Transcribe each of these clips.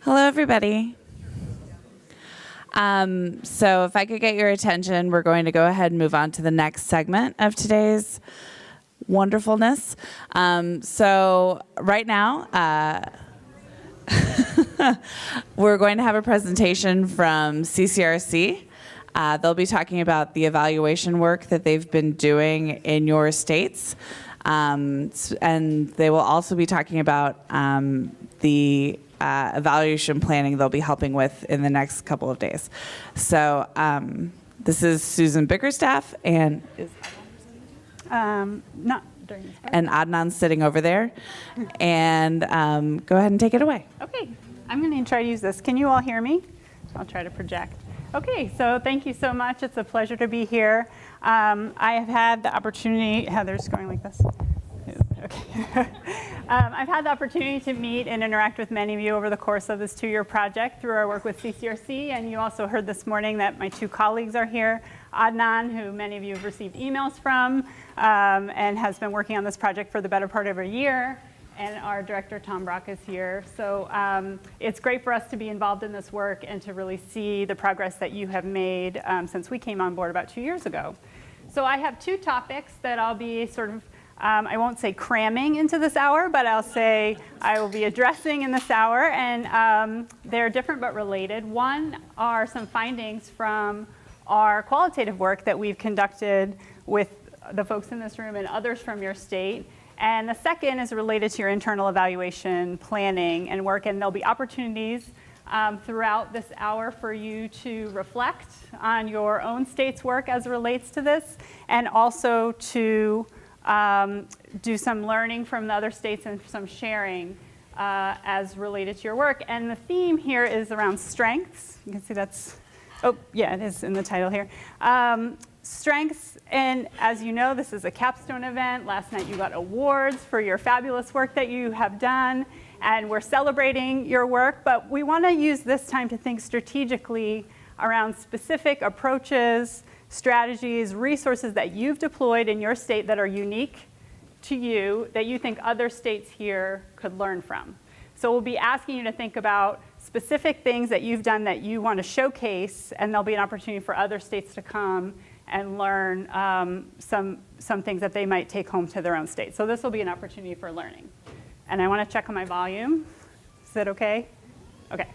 Hello, everybody. So if I could get your attention, we're going to go ahead and move on to the next segment of today's wonderfulness. So right now, we're going to have a presentation from CCRC. They'll be talking about the evaluation work that they've been doing in your states. And they will also be talking about the evaluation planning they'll be helping with in the next couple of days. So this is Susan Bickerstaff, and Not during this part. and Adnan's sitting over there. And go ahead and take it away. Okay, I'm going to try to use this. Can you all hear me? I'll try to project. Okay, so thank you so much. It's a pleasure to be here. I have had the opportunity, Heather's going like this. Okay. I've had the opportunity to meet and interact with many of you over the course of this 2-year project through our work with CCRC, and you also heard this morning that my 2 colleagues are here. Adnan, who many of you have received emails from, and has been working on this project for the better part of a year, and our director, Tom Brock, is here. So it's great for us to be involved in this work and to really see the progress that you have made since we came on board about 2 years ago. So I have 2 topics that I'll be sort of I won't say cramming into this hour, but I'll say I will be addressing in this hour, and they're different but related. One are some findings from our qualitative work that we've conducted with the folks in this room and others from your state. And the second is related to your internal evaluation planning and work, and there'll be opportunities throughout this hour for you to reflect on your own state's work as it relates to this, and also to do some learning from the other states and some sharing as related to your work. And the theme here is around strengths. You can see that's, oh yeah, it is in the title here. Strengths, and as you know, this is a capstone event. Last night you got awards for your fabulous work that you have done, and we're celebrating your work, but we want to use this time to think strategically around specific approaches, strategies, resources that you've deployed in your state that are unique to you, that you think other states here could learn from. So we'll be asking you to think about specific things that you've done that you want to showcase, and there'll be an opportunity for other states to come and learn some things that they might take home to their own state. So this will be an opportunity for learning. And I want to check on my volume. Is that okay? Okay.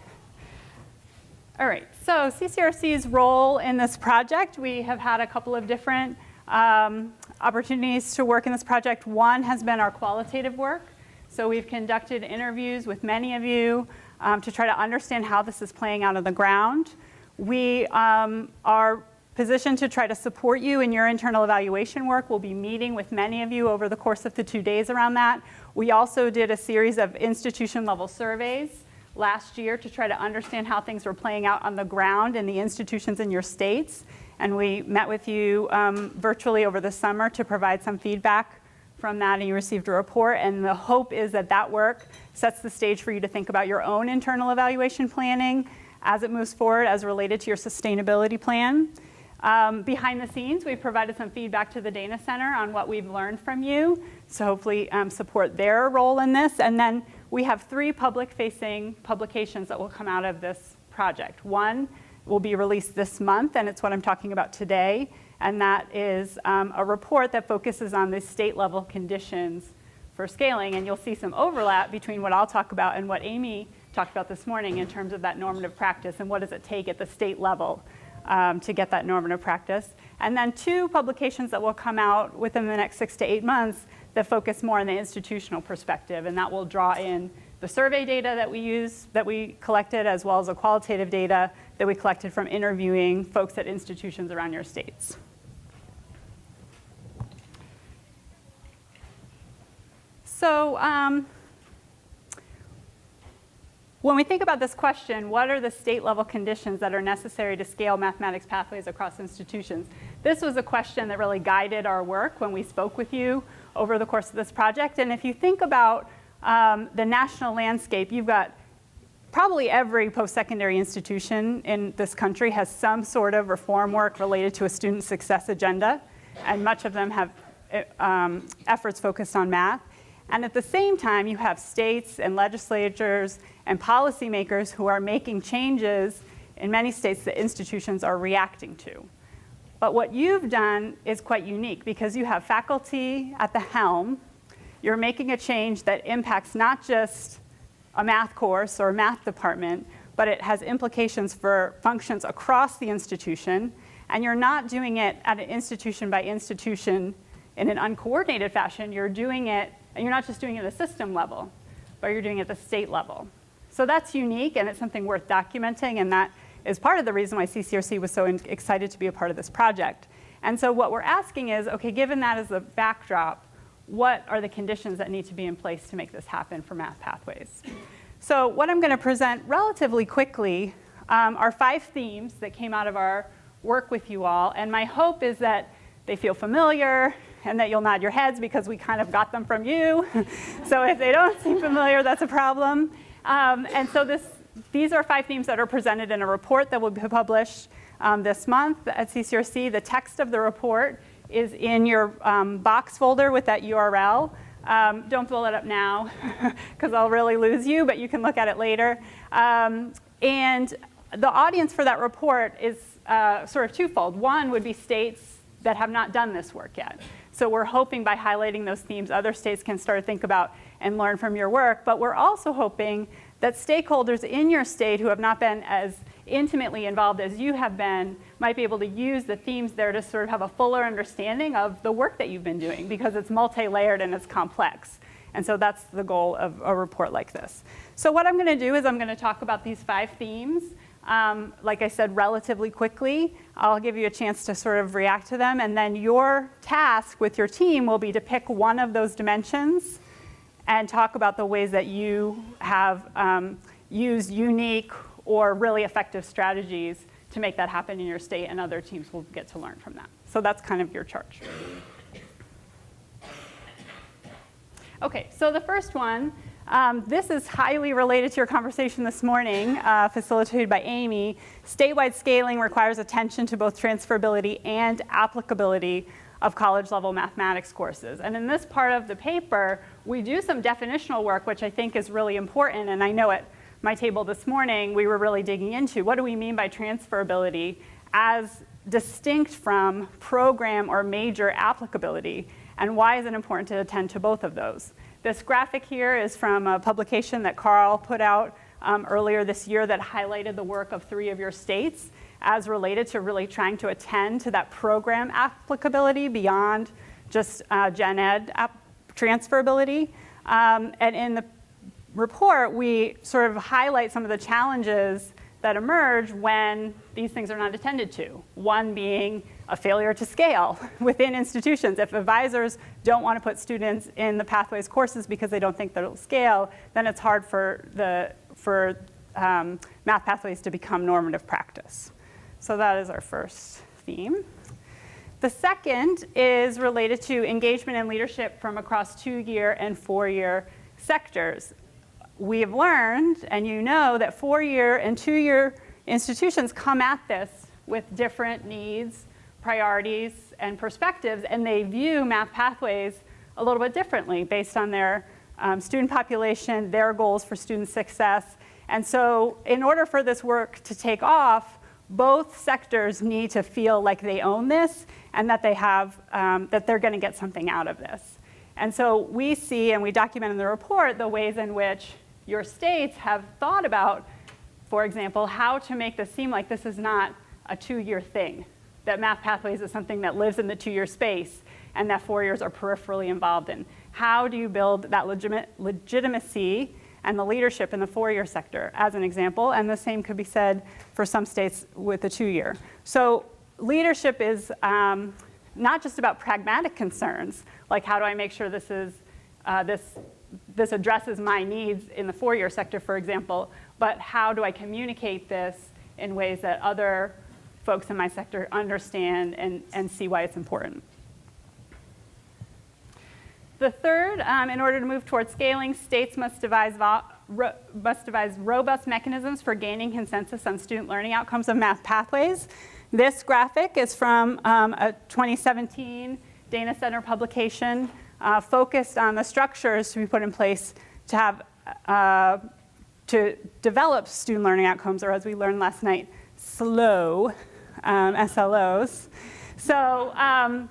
All right, so CCRC's role in this project, we have had a couple of different opportunities to work in this project. One has been our qualitative work. So we've conducted interviews with many of you to try to understand how this is playing out on the ground. We are positioned to try to support you in your internal evaluation work. We'll be meeting with many of you over the course of the 2 days around that. We also did a series of institution-level surveys last year to try to understand how things were playing out on the ground in the institutions in your states. And we met with you virtually over the summer to provide some feedback from that, and you received a report. And the hope is that that work sets the stage for you to think about your own internal evaluation planning as it moves forward as related to your sustainability plan. Behind the scenes, we've provided some feedback to the Dana Center on what we've learned from you, so hopefully support their role in this. And then we have 3 public-facing publications that will come out of this project. One will be released this month, and it's what I'm talking about today, and that is a report that focuses on the state-level conditions for scaling. And you'll see some overlap between what I'll talk about and what Amy talked about this morning in terms of that normative practice and what does it take at the state level to get that normative practice. And then 2 publications that will come out within the next 6 to 8 months that focus more on the institutional perspective, and that will draw in the survey data that we collected, as well as the qualitative data that we collected from interviewing folks at institutions around your states. So when we think about this question, what are the state level conditions that are necessary to scale mathematics pathways across institutions? This was a question that really guided our work when we spoke with you over the course of this project. And if you think about the national landscape, you've got probably every post-secondary institution in this country has some sort of reform work related to a student success agenda, and much of them have efforts focused on math. And at the same time, you have states and legislatures and policymakers who are making changes in many states that institutions are reacting to. But what you've done is quite unique because you have faculty at the helm. You're making a change that impacts not just a math course or a math department, but it has implications for functions across the institution. And you're not doing it at an institution by institution in an uncoordinated fashion. You're doing it, and you're not just doing it at a system level, but you're doing it at the state level. So that's unique, and it's something worth documenting, and that is part of the reason why CCRC was so excited to be a part of this project. And so what we're asking is, okay, given that as a backdrop, what are the conditions that need to be in place to make this happen for Math Pathways? So what I'm going to present relatively quickly are 5 themes that came out of our work with you all, and my hope is that they feel familiar and that you'll nod your heads because we kind of got them from you. So if they don't seem familiar, that's a problem. And so these are 5 themes that are presented in a report that will be published this month at CCRC. The text of the report is in your box folder with that URL. Don't pull it up now because I'll really lose you, but you can look at it later. And the audience for that report is sort of twofold. One would be states that have not done this work yet. So we're hoping by highlighting those themes, other states can start to think about and learn from your work. But we're also hoping that stakeholders in your state who have not been as intimately involved as you have been might be able to use the themes there to sort of have a fuller understanding of the work that you've been doing, because it's multi-layered and it's complex. And so that's the goal of a report like this. So what I'm going to do is I'm going to talk about these 5 themes. Like I said, relatively quickly. I'll give you a chance to sort of react to them, and then your task with your team will be to pick one of those dimensions and talk about the ways that you have used unique or really effective strategies to make that happen in your state, and other teams will get to learn from that. So that's kind of your charge. Okay, so the first one, this is highly related to your conversation this morning, facilitated by Amy. Statewide scaling requires attention to both transferability and applicability of college-level mathematics courses. And in this part of the paper, we do some definitional work, which I think is really important. And I know at my table this morning, we were really digging into what do we mean by transferability as distinct from program or major applicability, and why is it important to attend to both of those? This graphic here is from a publication that Carl put out earlier this year that highlighted the work of 3 of your states as related to really trying to attend to that program applicability beyond just gen ed transferability. And in the report, we sort of highlight some of the challenges that emerge when these things are not attended to. One being a failure to scale within institutions. If advisors don't want to put students in the Pathways courses because they don't think that it'll scale, then it's hard for Math Pathways to become normative practice. So that is our first theme. The second is related to engagement and leadership from across 2-year and 4-year sectors. We have learned, and you know, that 4-year and 2-year institutions come at this with different needs, priorities, and perspectives, and they view Math Pathways a little bit differently based on their student population, their goals for student success. And so in order for this work to take off, both sectors need to feel like they own this and that they have, that they're going to get something out of this. And so we see, and we document in the report, the ways in which your states have thought about, for example, how to make this seem like this is not a 2-year thing, that Math Pathways is something that lives in the 2-year space and that 4 years are peripherally involved in. How do you build that legitimacy and the leadership in the 4-year sector, as an example? And the same could be said for some states with the 2-year. So leadership is not just about pragmatic concerns, like how do I make sure this is this addresses my needs in the 4-year sector, for example, but how do I communicate this in ways that other folks in my sector understand and see why it's important. The third, in order to move towards scaling, states must devise robust mechanisms for gaining consensus on student learning outcomes of Math Pathways. This graphic is from a 2017 Dana Center publication focused on the structures to be put in place to have to develop student learning outcomes, or as we learned last night, SLOW, SLOs. So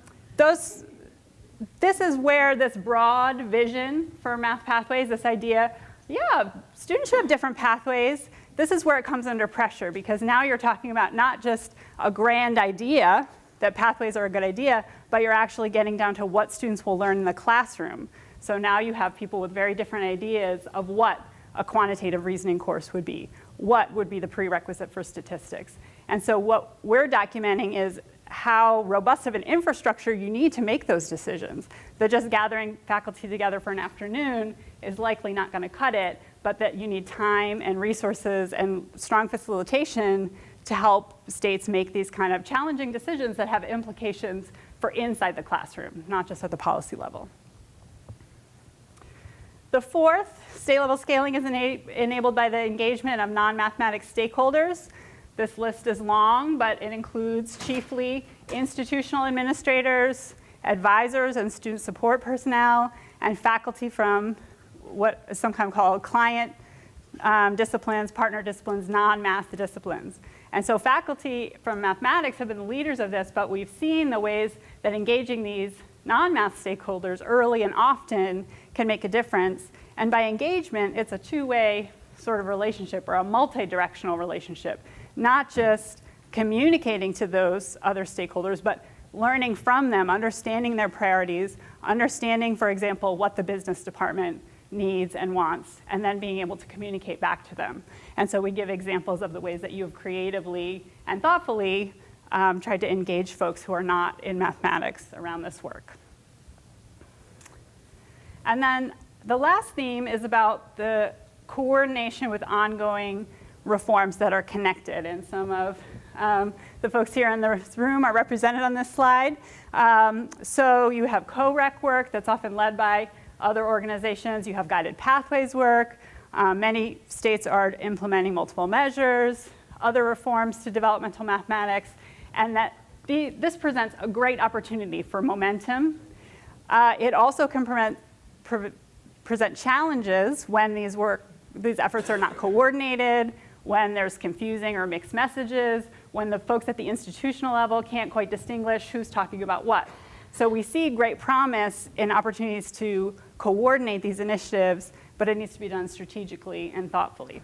this is where this broad vision for math pathways, this idea, yeah, students should have different pathways. This is where it comes under pressure, because now you're talking about not just a grand idea that pathways are a good idea, but you're actually getting down to what students will learn in the classroom. So now you have people with very different ideas of what a quantitative reasoning course would be, what would be the prerequisite for statistics. And so what we're documenting is how robust of an infrastructure you need to make those decisions. That just gathering faculty together for an afternoon is likely not going to cut it, but that you need time and resources and strong facilitation to help states make these kind of challenging decisions that have implications for inside the classroom, not just at the policy level. The fourth, state-level scaling is enabled by the engagement of non-mathematics stakeholders. This list is long, but it includes chiefly institutional administrators, advisors and student support personnel, and faculty from what is sometimes called client disciplines, partner disciplines, non-math disciplines. And so faculty from mathematics have been the leaders of this, but we've seen the ways that engaging these non-math stakeholders early and often can make a difference. And by engagement, it's a two-way sort of relationship, or a multi-directional relationship. Not just communicating to those other stakeholders, but learning from them, understanding their priorities, understanding, for example, what the business department needs and wants, and then being able to communicate back to them. And so we give examples of the ways that you have creatively and thoughtfully tried to engage folks who are not in mathematics around this work. And then the last theme is about the coordination with ongoing reforms that are connected. And some of the folks here in the room are represented on this slide. So you have co-rec work that's often led by other organizations. You have guided pathways work. Many states are implementing multiple measures, other reforms to developmental mathematics, and that this presents a great opportunity for momentum. It also can present challenges when these efforts are not coordinated, when there's confusing or mixed messages, when the folks at the institutional level can't quite distinguish who's talking about what. So we see great promise in opportunities to coordinate these initiatives, but it needs to be done strategically and thoughtfully.